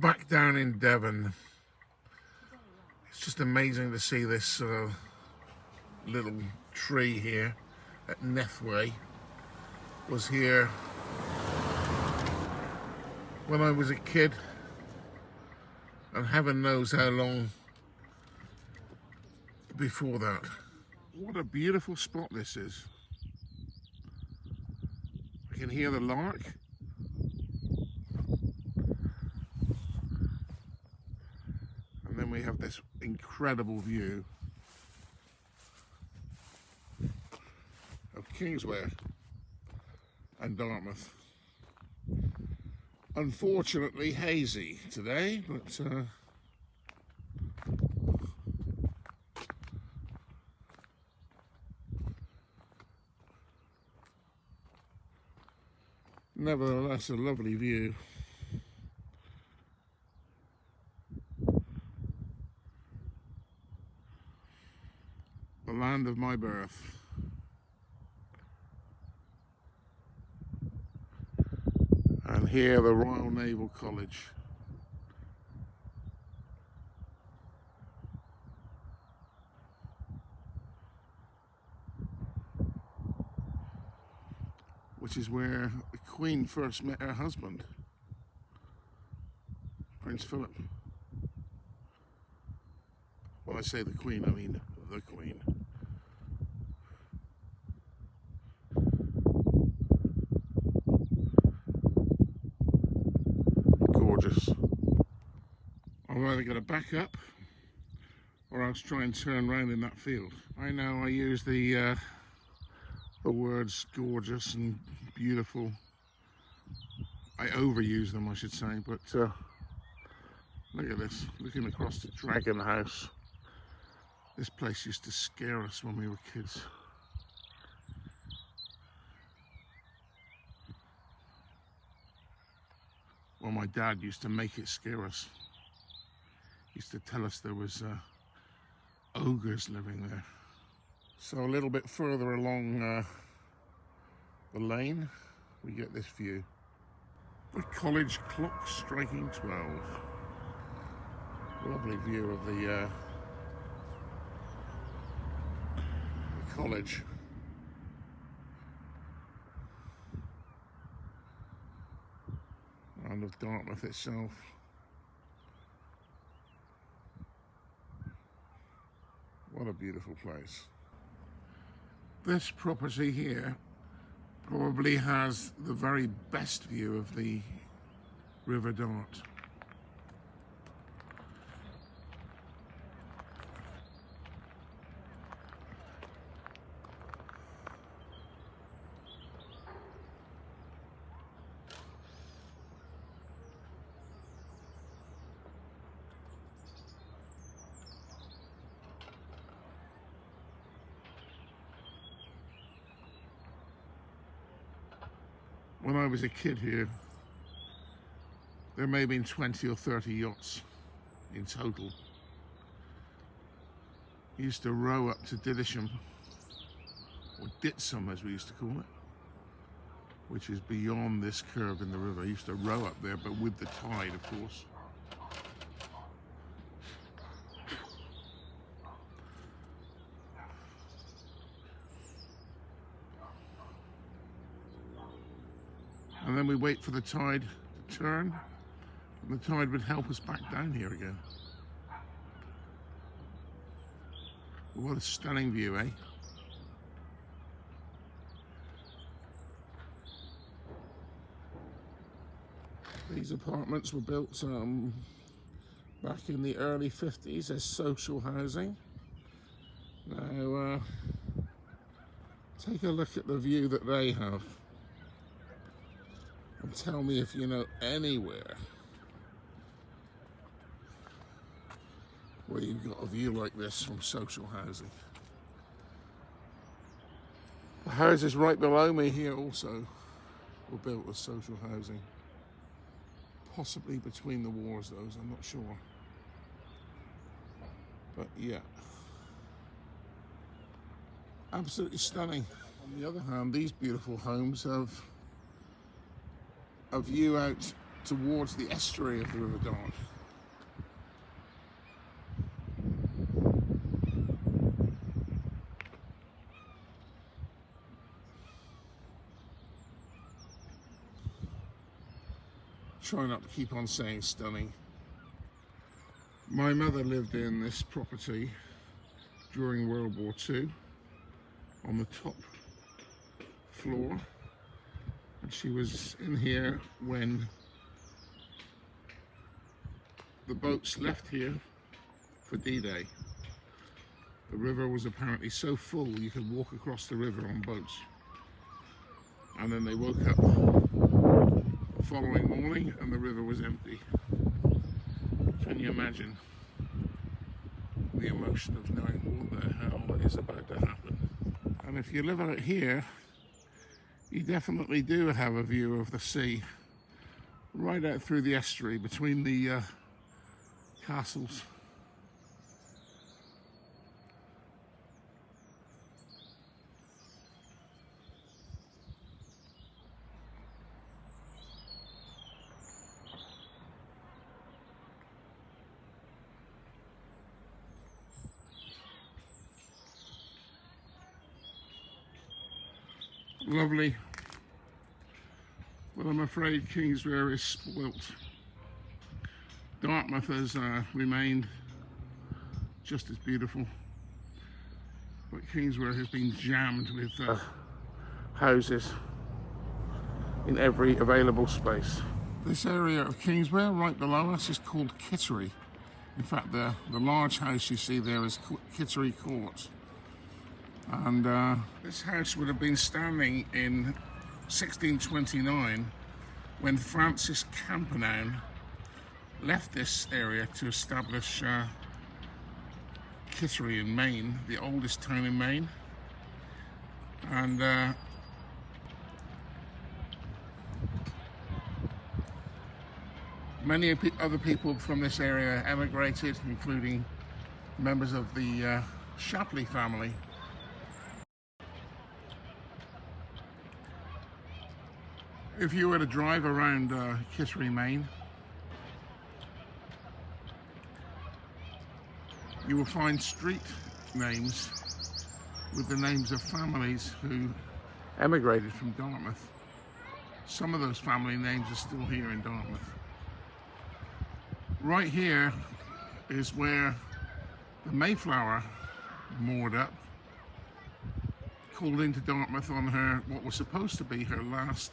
Back down in Devon, it's just amazing to see this little tree here at Naval. Was here when I was a kid, and heaven knows how long before that. What a beautiful spot this is. I can hear the lark. And then we have this incredible view of Kingswear and Dartmouth. Unfortunately hazy today, but nevertheless a lovely view. The land of my birth. And here the Royal Naval College. Which is where the Queen first met her husband, Prince Philip. When I say the Queen, I mean the Queen. Gorgeous. I'm either going to back up or else try and turn around in that field. I know I use the words gorgeous and beautiful. I overuse them, I should say, but look at this, looking across the Dragon House. This place used to scare us when we were kids. Well, my dad used to make it scare us. He used to tell us there was ogres living there. So a little bit further along the lane, we get this view. The college clock striking 12. Lovely view of the college. And of Dartmouth itself. What a beautiful place. This property here probably has the very best view of the River Dart. When I was a kid here, there may have been 20 or 30 yachts in total. We used to row up to Didisham, or Ditsum as we used to call it, which is beyond this curve in the river. I used to row up there, but with the tide, of course. And then we wait for the tide to turn, and the tide would help us back down here again. What a stunning view, eh? These apartments were built back in the early 50s as social housing. Now, take a look at the view that they have. And tell me if you know anywhere where you've got a view like this from social housing. The houses right below me here also were built as social housing. Possibly between the wars, those, I'm not sure. But yeah. Absolutely stunning. On the other hand, these beautiful homes have a view out towards the estuary of the River Dartmouth. Try not to keep on saying stunning. My mother lived in this property during World War II on the top floor, and she was in here when the boats left here for D-Day. The river was apparently so full you could walk across the river on boats, and then they woke up the following morning and the river was empty. Can you imagine the emotion of knowing what the hell is about to happen? And if you live out here, you definitely do have a view of the sea right out through the estuary between the castles. Lovely, but I'm afraid Kingswear is spoilt. Dartmouth has remained just as beautiful, but Kingswear has been jammed with houses in every available space. This area of Kingswear right below us is called Kittery. In fact, the large house you see there is Kittery Court. And this house would have been standing in 1629 when Francis Camperdown left this area to establish Kittery in Maine, the oldest town in Maine. And many other people from this area emigrated, including members of the Shapley family. If you were to drive around Kittery, Maine, you will find street names with the names of families who emigrated from Dartmouth. Some of those family names are still here in Dartmouth. Right here is where the Mayflower moored up, called into Dartmouth on her, what was supposed to be her last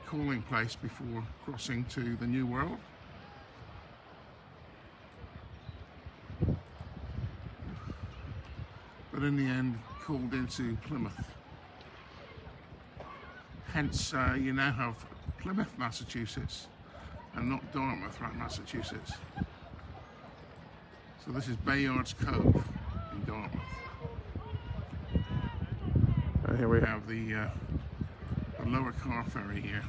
calling place before crossing to the New World. But in the end, called into Plymouth. Hence, you now have Plymouth, Massachusetts, and not Dartmouth, Massachusetts. So this is Bayard's Cove in Dartmouth. And here we have the lower car ferry here.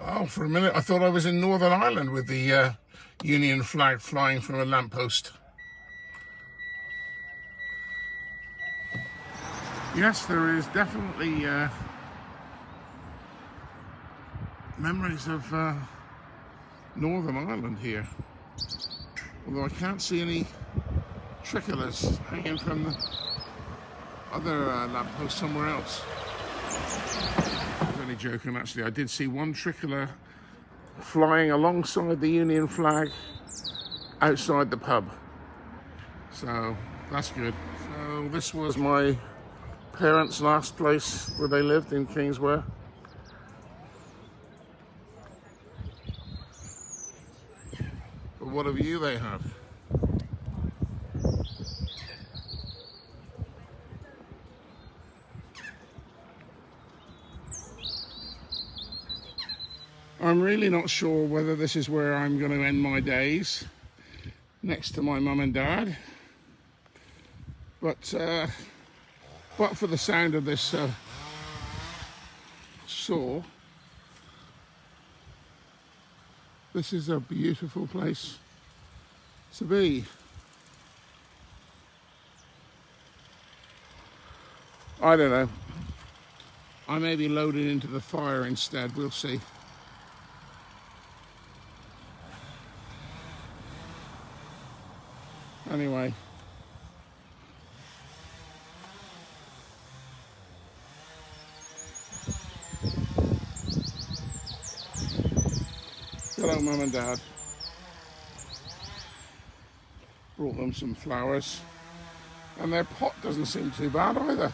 Oh, for a minute I thought I was in Northern Ireland with the Union flag flying from a lamppost. Yes, there is definitely memories of Northern Ireland here. Although I can't see any tricolors hanging from the other lamppost somewhere else. I was only joking, actually. I did see one tricolor flying alongside the Union flag outside the pub. So that's good. So this was my parents' last place where they lived in Kingswear. But what a view they have. I'm really not sure whether this is where I'm going to end my days, next to my mum and dad. But for the sound of this saw, this is a beautiful place to be. I don't know. I may be loading into the fire instead, we'll see. Anyway. Hello, Mum and Dad. Brought them some flowers. And their pot doesn't seem too bad either.